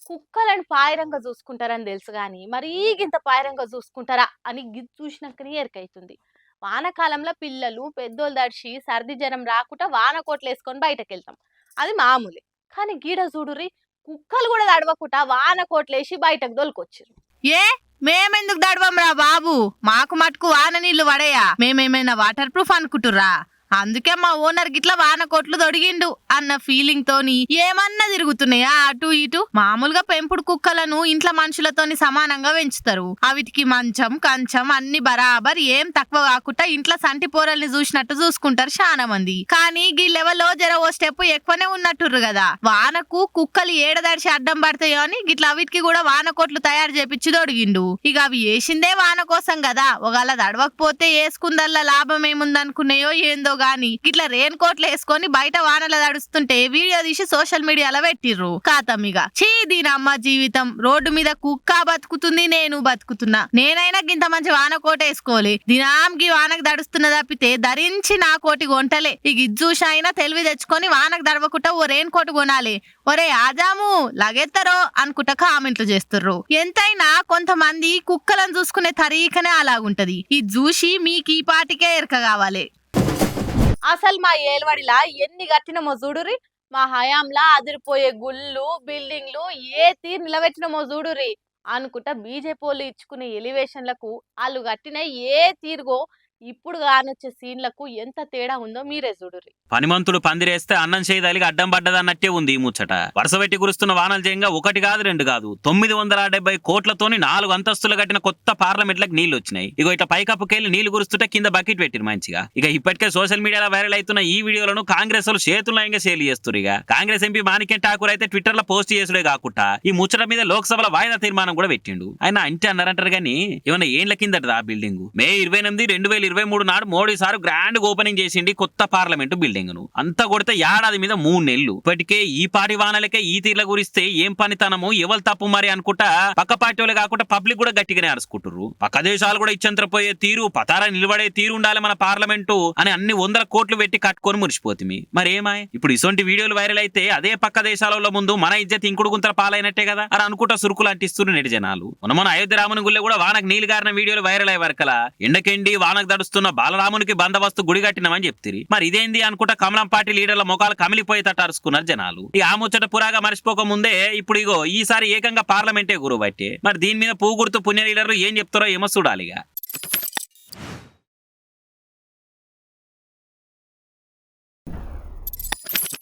కుక్కలను పాయరంగా చూసుకుంటారని తెలుసు గాని, మరీ గింత పాయరంగా చూసుకుంటారా అని గిది చూసినంకనే ఎరుకైతుంది. వానాకాలంలో పిల్లలు, పెద్దోళ్ళు తడిసి సర్ది జరం రాకుండా వాన కోట్లేసుకొని బయటకెళ్తాం. అది మామూలే. కానీ గీడ చూడుర్రి కుక్కలు కూడా తడవకుండా వాన కోట్లేసి బయటకు దొలకొచ్చిర్రు. ఏ మేమెందుకు దడవంరా బాబు, మాకు మటుకు వాన నీళ్లు పడయా? మేమేమైనా వాటర్ ప్రూఫ్ అనుకుంటుర్రా? అందుకే మా ఓనర్ గిట్లా వాన కోట్లు దొడిగిండు అన్న ఫీలింగ్ తోని ఏమన్నా తిరుగుతున్నాయా అటు ఇటు. మామూలుగా పెంపుడు కుక్కలను ఇంట్లో మనుషులతోని సమానంగా పెంచుతారు. అవిటికి మంచం కంచం అన్ని బరాబర్ ఏం తక్కువ కాకుండా ఇంట్లో సంటి పోరల్ని చూసినట్టు చూసుకుంటారు చాలా మంది. కానీ గీ లెవెల్లో జర ఓ స్టెప్ ఎక్కువనే ఉన్నట్టుర్రు కదా. వానకు కుక్కలు ఏడదడిచి అడ్డం పడతాయో అని గిట్లా అవిటికి కూడా వాన కోట్లు తయారు చేపించి దొడిగిండు. ఇక అవి వేసిందే వాన కోసం కదా, ఒకవేళ దడవకపోతే వేసుకుందల్లా లాభం ఏముందనుకున్నాయో ఏందో గాని ఇట్లా రెయిన్ కోట్లు వేసుకొని బయట వానలు తడుస్తుంటే వీడియో తీసి సోషల్ మీడియాలో పెట్టిర్రు. కాతమ్మిగా చీ దీనమ్మ జీవితం, రోడ్డు మీద కుక్క బతుకుతుంది, నేను బతుకుతున్నా. నేనైనా గింత మంచి వాన కోట వేసుకోలే, దినాంకి వానకు దడుస్తున్న తప్పితే ధరించి నా కోటి కొంటలే. ఇక ఇజ్జూష అయినా తెలివి తెచ్చుకొని వానకు దడవకుండా ఓ రెయిన్ కోట్ కొనాలి. ఒరే ఆజాము లగెత్తరో అనుకుంటా కామెంట్లు చేస్తుర్రు. ఎంతైనా కొంతమంది కుక్కలను చూసుకునే తరీకనే అలాగుంటది. ఇది చూసి మీకు ఈ పాటికే ఎరక కావాలి. అసలు మా ఏలువడిలా ఎన్ని కట్టినమో చూడుర్రి. మా హయాంలా అదిరిపోయే గుళ్ళు, బిల్డింగ్లు ఏ తీరు నిలబెట్టినమో చూడుర్రి అనుకుంటా బీజేపీ వాళ్ళు ఇచ్చుకునే ఎలివేషన్లకు వాళ్ళు కట్టిన ఏ తీరుగో ఇప్పుడు కానొచ్చే సీన్లకు ఎంత తేడా ఉందో మీరే చూడుర్రి. పనిమంతుడు పందిరేస్తే అన్నం చేయదాలికి అడ్డం పడ్డదన్నట్టే ఉంది ఈ ముచ్చట. వరుస పెట్టి కురుస్తున్న వానలు చేయంగా ఒకటి కాదు రెండు కాదు 970 కోట్లతోని 4 అంతస్తులు కట్టిన కొత్త పార్లమెంట్లకు నీళ్లు వచ్చినాయి. ఇగో ఇట్లా పైకప్పుకెళ్ళి నీళ్లు కురుస్తుంటే కింద బకెట్ పెట్టిరు మంచిగా. ఇక ఇప్పటికే సోషల్ మీడియాలో వైరల్ అవుతున్న ఈ వీడియోలను కాంగ్రెస్ వాళ్ళు చేతులయంగా సేల్ చేస్తారు. ఇక కాంగ్రెస్ ఎంపీ మాణిక్యం ఠాకూర్ అయితే ట్విట్టర్ లో పోస్ట్ చేసుడే కాకుండా ఈ ముచ్చట మీద లోక్సభలో వాయిదా తీర్మానం కూడా పెట్టిండు. ఆయన అంటే అన్నారంటారు కానీ ఏమన్నా ఏండ్ల కిందట ఆ బిల్డింగ్ మే 28, 2023 నాడు మోడీ సార్ గ్రాండ్ ఓపెనింగ్ చేసిండి కొత్త పార్లమెంటు బిల్డింగ్ ను. అంతా కొడితే ఏడాది మీద 3 నెలలు. ఇప్పటికే ఈ పాటి వానలకే ఈ తీర్ల గురిస్తే ఏం పనితనము ఎవరు తప్పు మరి అనుకుంటా పక్క పార్టీ వాళ్ళు కాకుండా పబ్లిక్ కూడా గట్టిగానే అరుచుకుంటారు. పక్క దేశాలు కూడా ఇచ్చంతరపోయే తీరు పతారా నిలబడే తీరు ఉండాలి మన పార్లమెంటు అని అన్ని 100 కోట్లు పెట్టి కట్టుకొని మురిసిపోతుంది. మరి ఏమాయ్ ఇప్పుడు ఇసొంటి వీడియోలు వైరల్ అయితే అదే పక్క దేశాలలో ముందు మన ఇజ్జత్ ఇంకుడు గుంతల పాలైనట్టే కదా అని అనుకుంటా సురుకులు అంటిస్తున్నారు నెటి జనాలు. మన అయోధ్య రాముని గుళ్ళే కూడా వానకు నీళ్ళు గారిన వీడియోలు వైరల్ అయ్యే వరకలా ఎండకెండి వానకు దడుస్తున్న బాలరామునికి బందోబస్తు గుడి కట్టినామని చెప్తిరి. మరి ఇదేంది అనుకుంటా కమలం పార్టీ లీడర్ల మొఖాలు కమిలిపోయేటట్టు అరుచుకున్నారు జనాలు. ఈ ఆ ముచ్చట పురాగా మర్చిపోక ముందే ఇప్పుడు ఇగో ఈసారి ఏకంగా పార్లమెంటే గురువు బట్టే. మరి దీని మీద పువ్వు గుర్తు పుణ్య లీడర్లు ఏం చెప్తారో ఏమో చూడాలిగా.